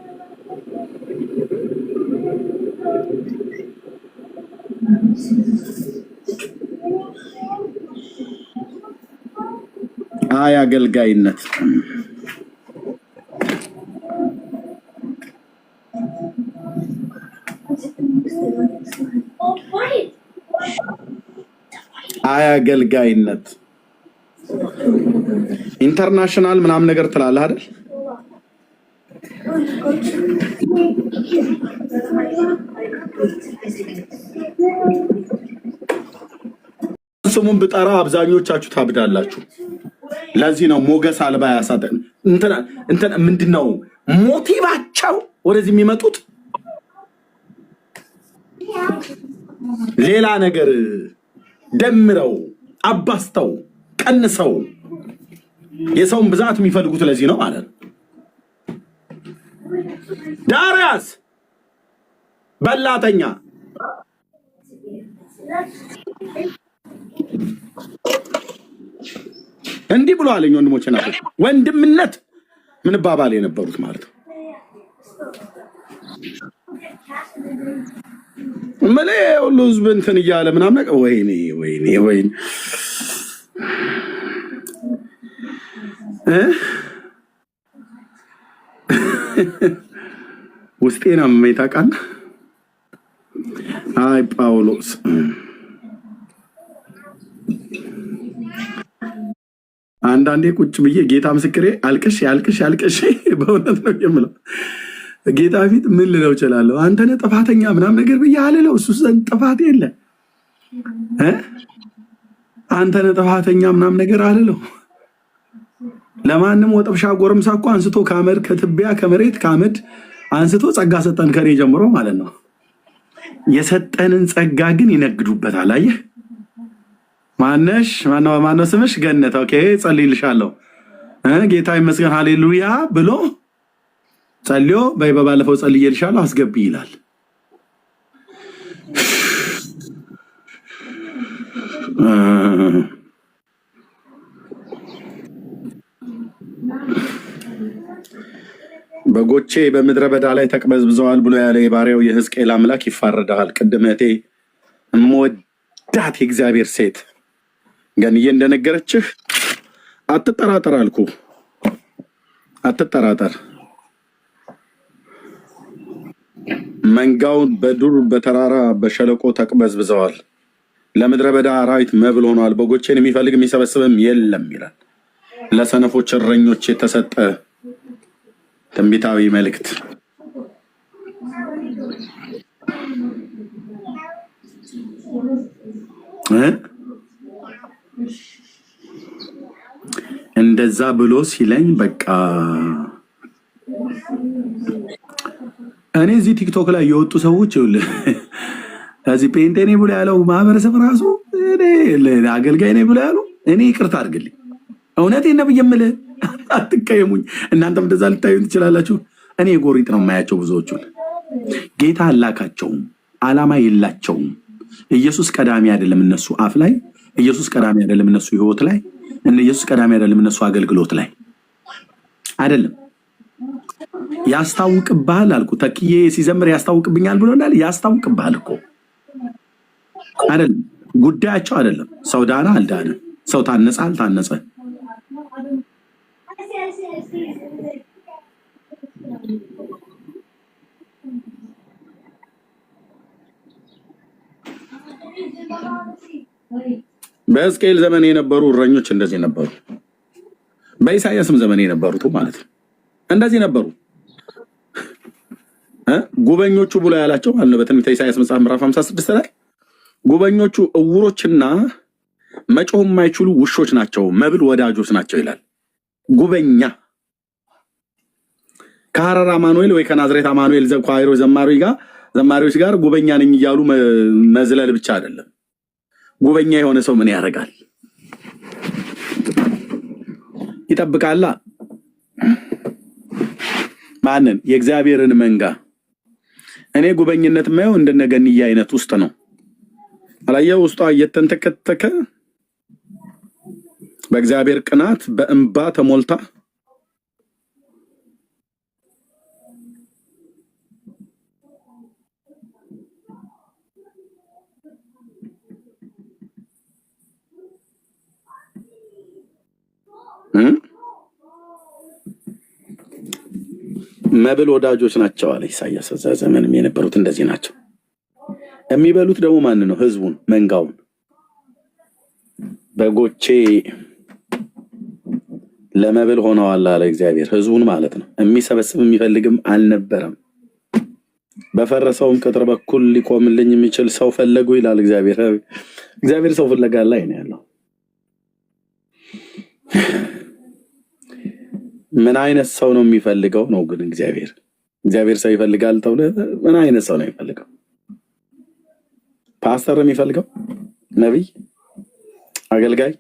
S1: አይ አገልጋይነት አይ አገልጋይነት ኢንተርናሽናል ምናምን ነገር ትላለህ አይደል? ስሙን ብጠራ አብዛኞቻችሁ ታብዳላችሁ። ለዚህ ነው ሞገስ አልባ ያሳጠን። እንትና ምንድነው ሞቲቫቸው ወደዚህ የሚመጡት? ሌላ ነገር ደምረው አባስተው ቀንሰው የሰውን ብዛት የሚፈልጉት ለዚህ ነው ማለት ነው። ዳርያስ በላተኛ እንዲህ ብሎ አለኝ። ወንድሞቼ ናቸው ወንድምነት ምን ባባል የነበሩት ማለት ነው። መለ ሁሉ ህዝብ እንትን እያለ ምናምን ነገር ወይኔ ወይኔ ወይኔ ውስጤና መይታቃን አይ ጳውሎስ አንዳንዴ ቁጭ ብዬ ጌታ ምስክሬ አልቅሽ አልቅሽ አልቅሽ በእውነት ነው የምለው። ጌታ ፊት ምን ልለው እችላለሁ? አንተ ነህ ጥፋተኛ ምናምን ነገር ብዬ አልለው። እሱ ዘንድ ጥፋት የለ። አንተ ነህ ጥፋተኛ ምናምን ነገር አልለው። ለማንም ወጠብሻ ጎረምሳ እኮ አንስቶ ከአመድ ከትቢያ ከመሬት ከአመድ አንስቶ ጸጋ ሰጠን ከኔ ጀምሮ ማለት ነው። የሰጠንን ጸጋ ግን ይነግዱበታል። አየህ ማነሽ ማነው ስምሽ? ገነት። ኦኬ ጸልይልሻለሁ። ጌታ ይመስገን ሃሌሉያ ብሎ ጸልዮ በባለፈው ጸልይልሻለሁ አስገቢ ይላል። በጎቼ በምድረ በዳ ላይ ተቅበዝብዘዋል ብሎ ያለ የባሪያው የሕዝቅኤል አምላክ ይፋረዳል። ቅድም እህቴ እምወዳት የእግዚአብሔር ሴት ገንዬ እንደነገረችህ አትጠራጠር አልኩ። አትጠራጠር። መንጋውን በዱር በተራራ በሸለቆ ተቅበዝብዘዋል። ለምድረ በዳ አራዊት መብል ሆኗል። በጎቼን የሚፈልግ የሚሰበስብም የለም ይላል። ለሰነፎች እረኞች የተሰጠ ትንቢታዊ መልእክት እንደዛ ብሎ ሲለኝ በቃ እኔ እዚህ ቲክቶክ ላይ የወጡ ሰዎች ይኸውልህ እዚህ ፔንቴ ነኝ ብሎ ያለው ማህበረሰብ ራሱ እኔ አገልጋይ ነኝ ብሎ ያለው እኔ ይቅርታ አድርግልኝ፣ እውነቴን ነው የምልህ፣ አትቀየሙኝ። እናንተም እንደዛ ልታዩ ትችላላችሁ። እኔ ጎሪጥ ነው የማያቸው ብዙዎቹን። ጌታ አላካቸውም፣ አላማ የላቸውም። ኢየሱስ ቀዳሚ አይደለም እነሱ አፍ ላይ፣ ኢየሱስ ቀዳሚ አይደለም እነሱ ህይወት ላይ፣ ኢየሱስ ቀዳሚ አይደለም እነሱ አገልግሎት ላይ አይደለም። ያስታውቅብሃል አልኩ። ተክዬ ሲዘምር ያስታውቅብኛል ብሎናል። ያስታውቅብሃል እኮ አይደለም፣ ጉዳያቸው አይደለም። ሰው ዳና አልዳነ፣ ሰው ታነጸ አልታነጸ፣ በሕዝቅኤል ዘመን የነበሩ እረኞች እንደዚህ ነበሩ። በኢሳያስም ዘመን የነበሩት ማለት ነው እንደዚህ ነበሩ። ጉበኞቹ ብሎ ያላቸው ማለት ነው በትንቢተ ኢሳያስ መጽሐፍ ምዕራፍ 56 ላይ ጉበኞቹ እውሮችና መጮህ የማይችሉ ውሾች ናቸው፣ መብል ወዳጆች ናቸው ይላል። ጉበኛ ከሐረር አማኑኤል ወይ ከናዝሬት አማኑኤል ዘኳይሮ ዘማሪዎች ጋር ጉበኛ ነኝ እያሉ መዝለል ብቻ አይደለም። ጉበኛ የሆነ ሰው ምን ያደርጋል? ይጠብቃላ። ማንን? የእግዚአብሔርን መንጋ። እኔ ጉበኝነት ማየው እንደነገንያ አይነት ውስጥ ነው። አላየው? ውስጧ እየተንተከተከ በእግዚአብሔር ቅናት በእንባ ተሞልታ መብል ወዳጆች ናቸው አለ ኢሳያስ። እዛ ዘመንም የነበሩት እንደዚህ ናቸው። የሚበሉት ደግሞ ማን ነው? ህዝቡን፣ መንጋውን። በጎቼ ለመብል ሆነዋል አለ እግዚአብሔር። ህዝቡን ማለት ነው። የሚሰበስብ የሚፈልግም አልነበረም። በፈረሰውም ቅጥር በኩል ሊቆምልኝ የሚችል ሰው ፈለጉ ይላል እግዚአብሔር። እግዚአብሔር ሰው ፍለጋ ላይ ነው ያለው። ምን አይነት ሰው ነው የሚፈልገው ነው ግን እግዚአብሔር ሰው ይፈልጋል ተብሎ ምን አይነት ሰው ነው የሚፈልገው? ፓስተር ነው የሚፈልገው? ነብይ? አገልጋይ?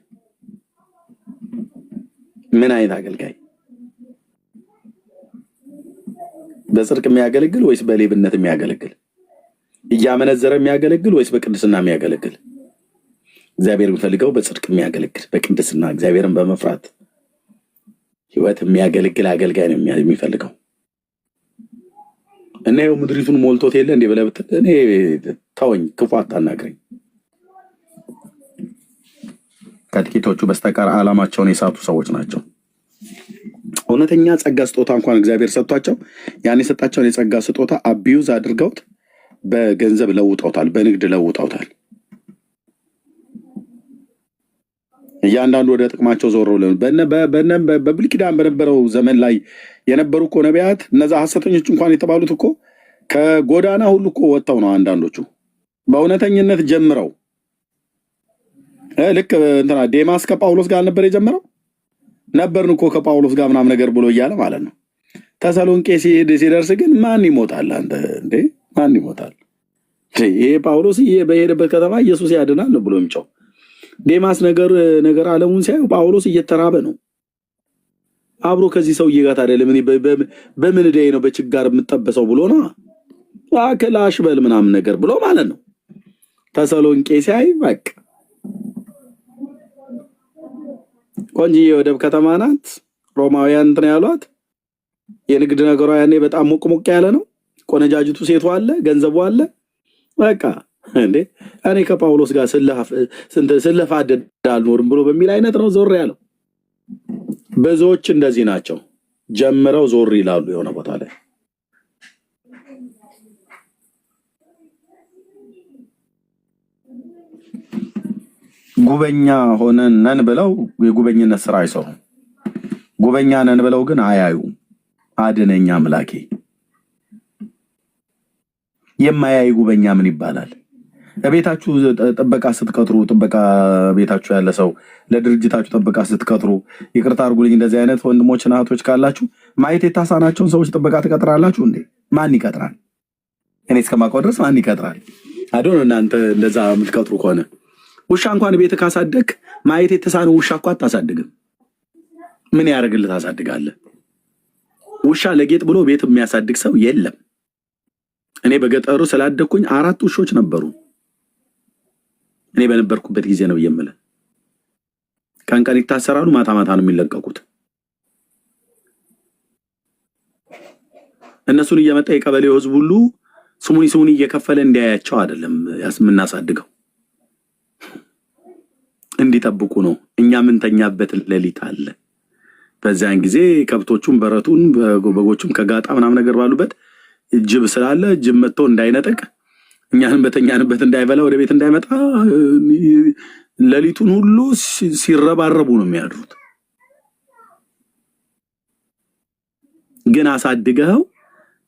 S1: ምን አይነት አገልጋይ? በጽድቅ የሚያገለግል ወይስ በሌብነት የሚያገለግል? እያመነዘረ የሚያገለግል ወይስ በቅድስና የሚያገለግል? እግዚአብሔር የሚፈልገው በጽድቅ የሚያገለግል በቅድስና እግዚአብሔርን በመፍራት ህይወት የሚያገለግል አገልጋይ ነው የሚፈልገው። እና ይኸው ምድሪቱን ሞልቶት የለ እንዴ ብለህ ብትል እኔ ተወኝ፣ ክፉ አታናግረኝ። ከጥቂቶቹ በስተቀር ዓላማቸውን የሳቱ ሰዎች ናቸው። እውነተኛ ጸጋ ስጦታ እንኳን እግዚአብሔር ሰጥቷቸው ያን የሰጣቸውን የጸጋ ስጦታ አቢዩዝ አድርገውት በገንዘብ ለውጠውታል፣ በንግድ ለውጠውታል። እያንዳንዱ ወደ ጥቅማቸው ዞር ብለው በብሉይ ኪዳን በነበረው ዘመን ላይ የነበሩ እኮ ነቢያት እነዛ ሐሰተኞች እንኳን የተባሉት እኮ ከጎዳና ሁሉ እኮ ወጥተው ነው። አንዳንዶቹ በእውነተኝነት ጀምረው ልክ እንትና ዴማስ ከጳውሎስ ጋር ነበር የጀመረው። ነበርን እኮ ከጳውሎስ ጋር ምናምን ነገር ብሎ እያለ ማለት ነው። ተሰሎንቄ ሲደርስ ግን ማን ይሞታል? አንተ እንዴ ማን ይሞታል? ይሄ ጳውሎስ በሄደበት ከተማ ኢየሱስ ያድናል ነው ብሎ የሚጮው። ዴማስ ነገር ዓለሙን ሲያዩ ጳውሎስ እየተራበ ነው። አብሮ ከዚህ ሰውዬ ጋር አይደለም እኔ በምን ዳይ ነው በችጋር የምጠበሰው ብሎ ነው አከላሽ በል ምናምን ነገር ብሎ ማለት ነው። ተሰሎንቄ ሲያይ በቃ ቆንጆዬ ወደብ ከተማ ናት። ሮማውያን እንትን ያሏት የንግድ ነገሯ ያኔ በጣም ሞቅ ያለ ነው። ቆነጃጅቱ ሴቱ አለ፣ ገንዘቡ አለ። በቃ እንዴ እኔ ከጳውሎስ ጋር ስለፋደድ አልኖርም ብሎ በሚል አይነት ነው ዞር ያለው። ብዙዎች እንደዚህ ናቸው። ጀምረው ዞር ይላሉ የሆነ ቦታ ላይ። ጉበኛ ሆነን ነን ብለው የጉበኝነት ስራ አይሰሩም። ጉበኛ ነን ብለው ግን አድነኝ አምላኬ። የማያይ ጉበኛ ምን ይባላል? ቤታችሁ ጥበቃ ስትቀጥሩ፣ ጥበቃ ቤታችሁ ያለ ሰው ለድርጅታችሁ ጥበቃ ስትቀጥሩ፣ ይቅርታ አድርጉልኝ፣ እንደዚህ አይነት ወንድሞችና እህቶች ካላችሁ ማየት የታሳናቸውን ሰዎች ጥበቃ ትቀጥራላችሁ እንዴ? ማን ይቀጥራል? እኔ እስከማውቀው ድረስ ማን ይቀጥራል? አዶን እናንተ እንደዛ የምትቀጥሩ ከሆነ ውሻ እንኳን ቤት ካሳደግ ማየት የተሳነው ውሻ እኮ አታሳድግም። ምን ያደርግልህ ታሳድጋለህ? ውሻ ለጌጥ ብሎ ቤት የሚያሳድግ ሰው የለም። እኔ በገጠሩ ስላደግኩኝ 4 ውሾች ነበሩ። እኔ በነበርኩበት ጊዜ ነው የምልህ። ቀን ቀን ይታሰራሉ፣ ማታ ማታ ነው የሚለቀቁት። እነሱን እየመጣ የቀበሌው ህዝብ ሁሉ ስሙኒ እየከፈለ እንዲያያቸው አይደለም የምናሳድገው፣ እንዲጠብቁ ነው። እኛ ምንተኛበት ሌሊት አለ። በዛን ጊዜ ከብቶቹም በረቱን በጎቹም ከጋጣ ምናምን ነገር ባሉበት ጅብ ስላለ ጅብ መጥቶ እንዳይነጠቅ እኛንም በተኛንበት እንዳይበላ ወደ ቤት እንዳይመጣ ሌሊቱን ሁሉ ሲረባረቡ ነው የሚያድሩት። ግን አሳድገው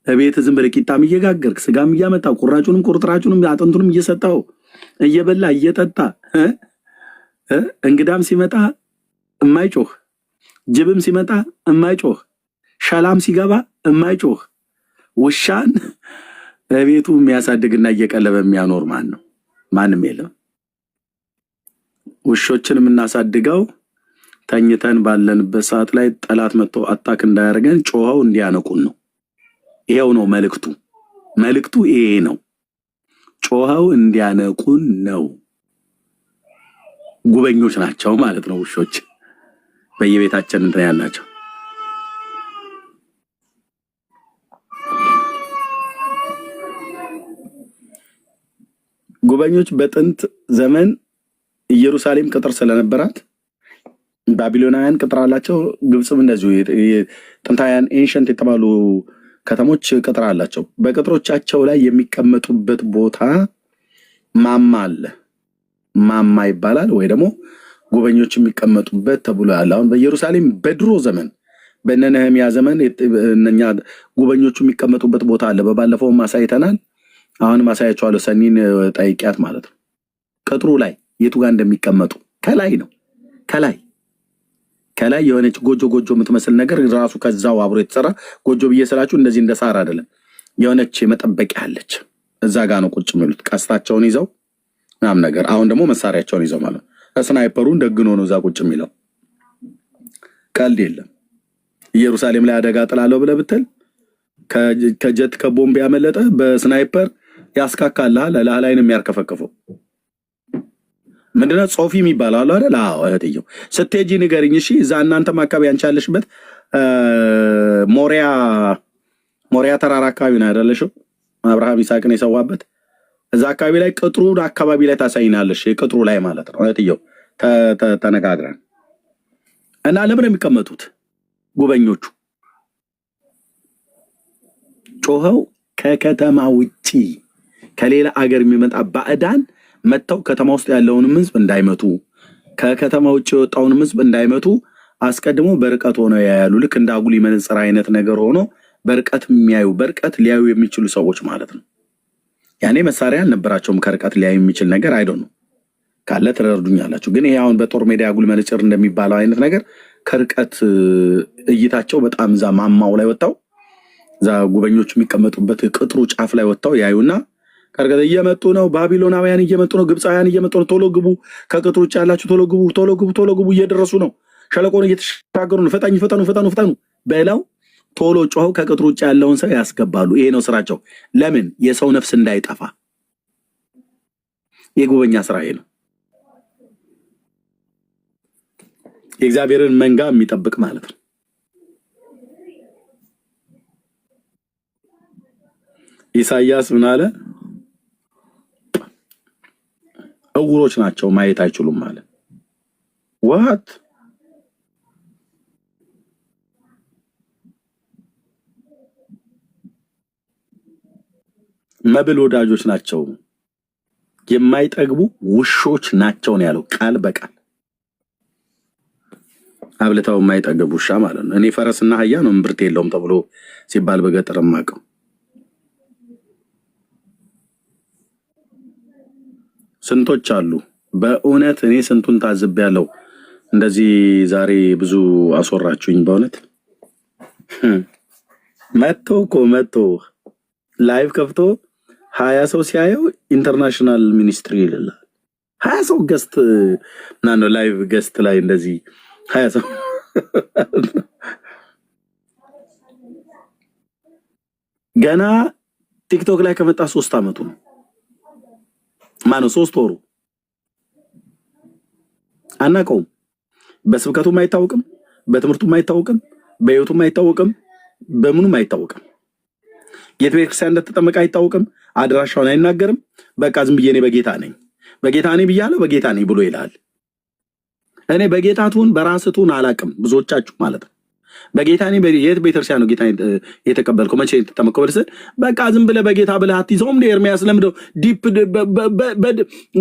S1: እቤት ዝም ብለህ ቂጣም እየጋገርክ ስጋም እያመጣ ቁራጩንም ቁርጥራጩንም አጥንቱንም እየሰጣው እየበላ እየጠጣ እንግዳም ሲመጣ እማይጮህ፣ ጅብም ሲመጣ እማይጮህ፣ ሸላም ሲገባ እማይጮህ ውሻን በቤቱ የሚያሳድግና እየቀለበ የሚያኖር ማን ነው? ማንም የለም። ውሾችን የምናሳድገው ተኝተን ባለንበት ሰዓት ላይ ጠላት መጥቶ አታክ እንዳያደርገን ጮኸው እንዲያነቁን ነው። ይሄው ነው መልእክቱ። መልእክቱ ይሄ ነው። ጮኸው እንዲያነቁን ነው። ጉበኞች ናቸው ማለት ነው ውሾች በየቤታችን እንትን ያላቸው። ጉበኞች በጥንት ዘመን ኢየሩሳሌም ቅጥር ስለነበራት ባቢሎናውያን ቅጥር አላቸው። ግብፅም እንደዚሁ ጥንታውያን ኤንሸንት የተባሉ ከተሞች ቅጥር አላቸው። በቅጥሮቻቸው ላይ የሚቀመጡበት ቦታ ማማ አለ። ማማ ይባላል፣ ወይ ደግሞ ጉበኞች የሚቀመጡበት ተብሎ ያለ። አሁን በኢየሩሳሌም በድሮ ዘመን በእነ ነህምያ ዘመን እነኛ ጉበኞቹ የሚቀመጡበት ቦታ አለ። በባለፈውም አሳይተናል። አሁንም አሳያቸዋለሁ። ሰኒን ጠይቂያት ማለት ነው። ቅጥሩ ላይ የቱ ጋር እንደሚቀመጡ ከላይ ነው። ከላይ የሆነች ጎጆ የምትመስል ነገር ራሱ ከዛው አብሮ የተሰራ ጎጆ ብዬ ስላችሁ እንደዚህ እንደ ሳር አይደለም። የሆነች መጠበቂያ አለች። እዛ ጋር ነው ቁጭ የሚሉት ቀስታቸውን ይዘው ምናምን ነገር። አሁን ደግሞ መሳሪያቸውን ይዘው ማለት ነው። ስናይፐሩን ደግኖ ነው እዛ ቁጭ የሚለው። ቀልድ የለም። ኢየሩሳሌም ላይ አደጋ ጥላለሁ ብለህ ብትል ከጀት ከቦምብ ያመለጠ በስናይፐር ያስካካልሃል። ላይ ነው የሚያርከፈከፈው። ምንድነው ጾፊ የሚባለው አለ አይደል? አዎ እህትየው ስትሄጂ ንገሪኝ እሺ። እዛ እናንተም አካባቢ አንቺ ያለሽበት ሞሪያ ተራራ አካባቢ ነው አይደለሽው? አብርሃም ይስሐቅን የሰዋበት እዛ አካባቢ ላይ ቅጥሩን አካባቢ ላይ ታሳይናለሽ። የቅጥሩ ላይ ማለት ነው እህትየው። ተነጋግረን እና ለምን የሚቀመጡት ጉበኞቹ ጮኸው ከከተማ ውጪ ከሌላ አገር የሚመጣ ባዕዳን መጥተው ከተማ ውስጥ ያለውንም ህዝብ እንዳይመቱ፣ ከከተማ ውጭ የወጣውንም ህዝብ እንዳይመቱ አስቀድሞ በርቀት ሆነው ያያሉ። ልክ እንደ አጉሊ መነጽር አይነት ነገር ሆኖ በርቀት የሚያዩ በርቀት ሊያዩ የሚችሉ ሰዎች ማለት ነው። ያኔ መሳሪያ አልነበራቸውም። ከርቀት ሊያዩ የሚችል ነገር አይደለም ነው ካለ ትረዱኛላችሁ። ግን ይሄ አሁን በጦር ሜዳ አጉሊ መነጽር እንደሚባለው አይነት ነገር ከርቀት እይታቸው በጣም እዛ ማማው ላይ ወጣው እዛ ጉበኞቹ የሚቀመጡበት ቅጥሩ ጫፍ ላይ ወጣው ያዩና ከርቀት እየመጡ ነው፣ ባቢሎናውያን እየመጡ ነው፣ ግብፃውያን እየመጡ ነው፣ ቶሎ ግቡ፣ ከቅጥሩ ውጭ ያላችሁ ቶሎ ግቡ፣ እየደረሱ ነው፣ ሸለቆን እየተሻገሩ ነው፣ ፈጠኑ በለው ቶሎ ጮኸው ከቅጥሩ ውጭ ያለውን ሰው ያስገባሉ። ይሄ ነው ስራቸው። ለምን? የሰው ነፍስ እንዳይጠፋ። የጉበኛ ስራ ይሄ ነው። የእግዚአብሔርን መንጋ የሚጠብቅ ማለት ነው። ኢሳይያስ ምን አለ? እውሮች ናቸው ማየት አይችሉም ማለት ዋት መብል ወዳጆች ናቸው፣ የማይጠግቡ ውሾች ናቸው ነው ያለው ቃል በቃል። አብልተው የማይጠገብ ውሻ ማለት ነው። እኔ ፈረስና አህያ ነው እምብርት የለውም ተብሎ ሲባል በገጠር የማውቀው። ስንቶች አሉ በእውነት እኔ ስንቱን ታዝቤያለሁ። እንደዚህ ዛሬ ብዙ አስወራችሁኝ በእውነት መጥቶ ላይቭ ከፍቶ 20 ሰው ሲያየው ኢንተርናሽናል ሚኒስትሪ ይላል። 20 ሰው ገስት ነው ላይቭ ገስት ላይ እንደዚህ 20 ሰው ገና ቲክቶክ ላይ ከመጣ 3 ዓመቱ ነው። ማነው 3 ወሩ አናውቀውም። በስብከቱም አይታወቅም፣ በትምህርቱም አይታወቅም፣ በህይወቱም አይታወቅም፣ በምኑም አይታወቅም። የት ቤተክርስቲያን እንደተጠመቀ አይታወቅም። አድራሻውን አይናገርም። በቃ ዝም ብዬ እኔ በጌታ ነኝ ብያለሁ፣ በጌታ ነኝ ብሎ ይላል። እኔ በጌታ ትሁን በራስህ ትሁን አላውቅም፣ ብዙዎቻችሁ ማለት ነው። በጌታ ነኝ። የት ቤተክርስቲያን ነው ጌታ የተቀበልከው? መቼ የተጠመቀው? በልስል በቃ ዝም ብለህ በጌታ ብለህ አትይዘውም። ኤርሚያስ ለምደው ዲፕ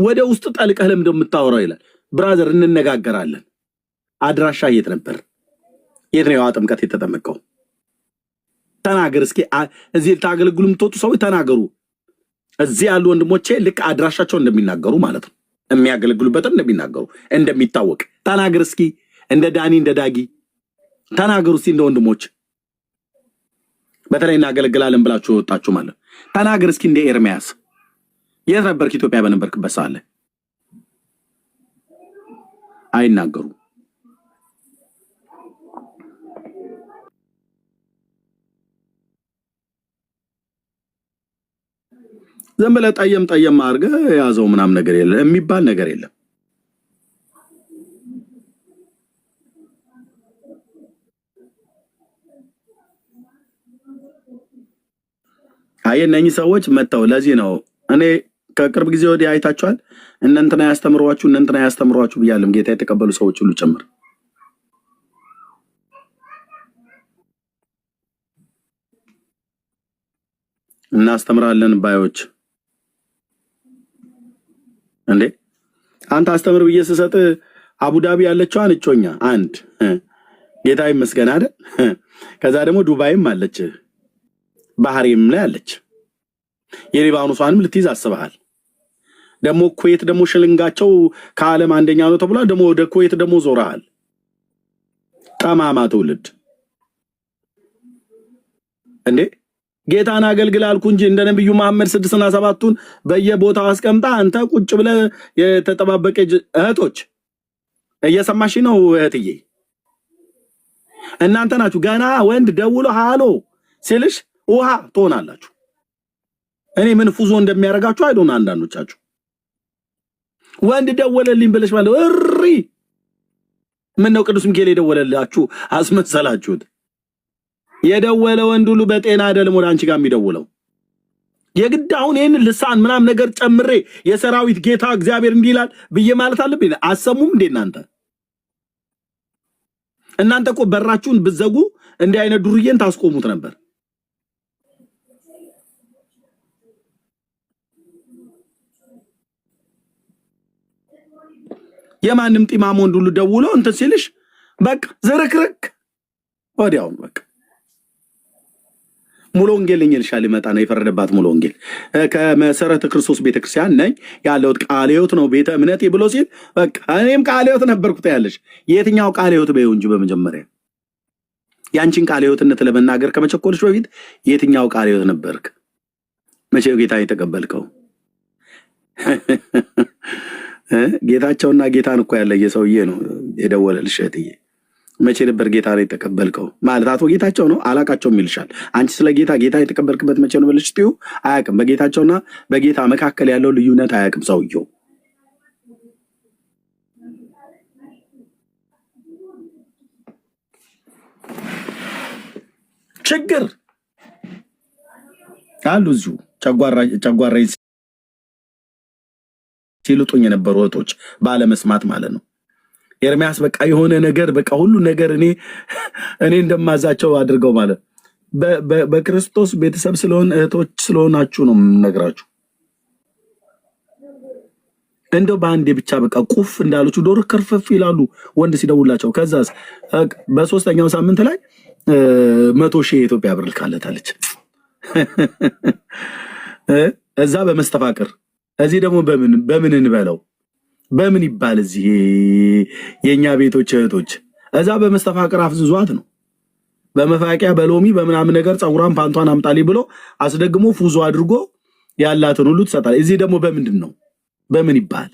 S1: ወደ ውስጥ ጠልቀህ ለምደው የምታወራው ይላል። ብራዘር እንነጋገራለን። አድራሻ የት ነበር? የት ነው ጥምቀት የተጠመቀው? ተናገር እስኪ። እዚህ ልታገለግሉ የምትወጡ ሰዎች ተናገሩ። እዚህ ያሉ ወንድሞቼ ልክ አድራሻቸው እንደሚናገሩ ማለት ነው፣ የሚያገለግሉበትን እንደሚናገሩ እንደሚታወቅ ተናገር እስኪ። እንደ ዳኒ እንደ ዳጊ ተናገሩ እስኪ። እንደ ወንድሞች በተለይ እናገለግላለን ብላችሁ ወጣችሁ ማለት ተናገር እስኪ። እንደ ኤርሚያስ የት ነበርክ? ኢትዮጵያ በነበርክበት ሰዓት ላይ አይናገሩ። ዝም ብለህ ጠየም አድርገህ ያዘው ምናምን ነገር የለም የሚባል ነገር የለም። እነኚህ ሰዎች መጣው። ለዚህ ነው እኔ ከቅርብ ጊዜ ወዲህ አይታችኋል። እናንተና ያስተምሯችሁ ብያለም ጌታ የተቀበሉ ሰዎች ሁሉ ጭምር እናስተምራለን ባዮች እንዴ አንተ አስተምር ብዬ ስሰጥ አቡዳቢ ያለችዋን እጮኛ አንድ ጌታ ይመስገን አይደል? ከዛ ደግሞ ዱባይም አለች፣ ባህሬም ላይ አለች። የሊባኖሷንም ልትይዝ አስበሃል። ደግሞ ኩዌት ደግሞ ሽልንጋቸው ከዓለም አንደኛ ነው ተብሏል። ደግሞ ወደ ኩዌት ደግሞ ዞረሃል። ጠማማ ትውልድ እንዴ! ጌታን አገልግል አልኩ እንጂ እንደ ነብዩ መሐመድ 6 እና 7ቱን በየቦታው አስቀምጣ አንተ ቁጭ ብለ የተጠባበቀ እህቶች እየሰማሽ ነው እህትዬ? እናንተ ናችሁ ገና ወንድ ደውሎ ሃሎ ሲልሽ ውሃ ትሆናላችሁ። እኔ ምን ፉዞ እንደሚያረጋችሁ አይዶና አንዳንዶቻችሁ ወንድ ደወለልኝ ብለሽ ማለት እሪ ምን ነው ቅዱስ ሚካኤል የደወለላችሁ አስመሰላችሁት? የደወለ ወንድ ሁሉ በጤና አይደለም ወደ አንቺ ጋር የሚደውለው። የግድ አሁን ይሄን ልሳን ምናም ነገር ጨምሬ የሰራዊት ጌታ እግዚአብሔር እንዲህ ይላል ብዬ ማለት አለብኝ? አሰሙም እንዴ እናንተ እኮ በራችሁን ብዘጉ እንዲህ አይነት ዱርዬን ታስቆሙት ነበር። የማንም ጢማም ወንድ ሁሉ ደውሎ እንትን ሲልሽ በቃ ዝርክርክ ወዲያው በቃ ሙሉ ወንጌል ይልሻል። ይመጣ ነው የፈረደባት ሙሉ ወንጌል ከመሰረተ ክርስቶስ ቤተክርስቲያን ነኝ ያለውት ቃለ ሕይወት ነው ቤተ እምነቴ ብሎ ሲል በቃ እኔም ቃለ ሕይወት ነበርኩት ያለሽ። የትኛው ቃለ ሕይወት በይው እንጂ በመጀመሪያ ያንቺን ቃለ ሕይወትነት ለመናገር ከመቸኮልሽ በፊት የትኛው ቃለ ሕይወት ነበርክ? መቼ ጌታ የተቀበልከው? ጌታቸውና ጌታን እኮ ያለየ ሰውዬ ነው የደወለልሽ እህትዬ። መቼ ነበር ጌታ ላይ የተቀበልከው? ማለት አቶ ጌታቸው ነው አላቃቸውም ይልሻል። አንቺ ስለ ጌታ የተቀበልክበት መቼ ነው ብለሽ ትዩ አያውቅም። በጌታቸውና በጌታ መካከል ያለው ልዩነት አያውቅም ሰውየው። ችግር አሉ እዚሁ ጨጓራ ሲሉጡኝ የነበሩ እህቶች ባለመስማት ማለት ነው። ኤርሚያስ በቃ የሆነ ነገር በቃ ሁሉ ነገር እኔ እንደማዛቸው አድርገው ማለት በክርስቶስ ቤተሰብ ስለሆነ እህቶች ስለሆናችሁ ነው የምነግራችሁ። እንደው በአንዴ ብቻ በቃ ቁፍ እንዳለች ዶሮ ከርፈፍ ይላሉ ወንድ ሲደውላቸው። ከዛስ በሶስተኛው ሳምንት ላይ 100,000 የኢትዮጵያ ብር ልካለታለች። እዛ በመስተፋቅር እዚህ ደግሞ በምን እንበለው በምን ይባል እዚህ የኛ ቤቶች እህቶች እዛ በመስተፋቅር አፍዝዟት ነው በመፋቂያ በሎሚ በምናምን ነገር ፀጉሯን ፓንቷን አምጣልኝ ብሎ አስደግሞ ፉዞ አድርጎ ያላትን ሁሉ ትሰጣለች። እዚህ ደግሞ በምንድን ነው በምን ይባል?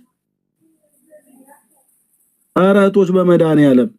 S1: ኧረ እህቶች በመድኃኒዓለም